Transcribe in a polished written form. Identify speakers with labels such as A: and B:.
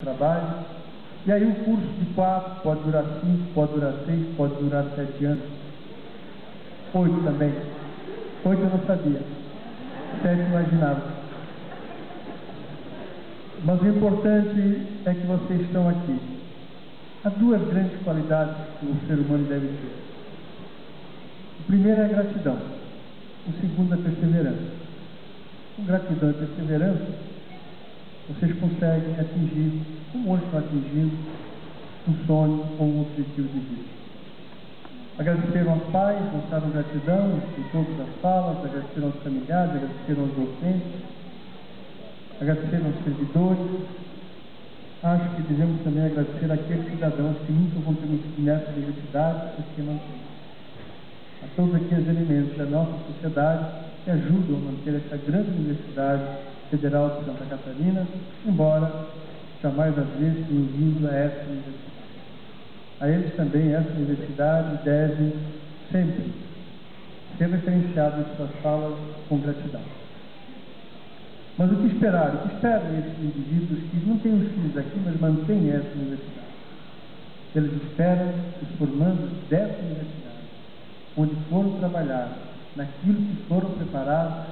A: trabalho. E aí um curso de 4, pode durar 5, pode durar 6, pode durar 7 anos. 8 também. 8 eu não sabia. 7 imaginava. Mas o importante é que vocês estão aqui. Há duas grandes qualidades que o ser humano deve ter. O primeiro é a gratidão. O segundo é a perseverança. Com gratidão e perseverança, vocês conseguem atingir, como hoje estão atingindo, um sonho ou um objetivo de vida. Agradeceram aos pais, mostraram gratidão em todas as falas, agradeceram aos familiares, agradeceram aos docentes, agradeceram aos servidores. Acho que devemos também agradecer àqueles cidadãos que nunca vão permitir nessa universidade, porque não tem. A todos aqueles elementos da nossa sociedade que ajudam a manter essa grande Universidade Federal de Santa Catarina, embora jamais às vezes tenham vindo a essa universidade. A eles também, essa universidade deve sempre ser referenciada em suas falas com gratidão. Mas o que esperar? O que esperam esses indivíduos que não têm os filhos aqui, mas mantêm essa universidade? Eles esperam os formandos dessa universidade, onde foram trabalhar, naquilo que foram preparados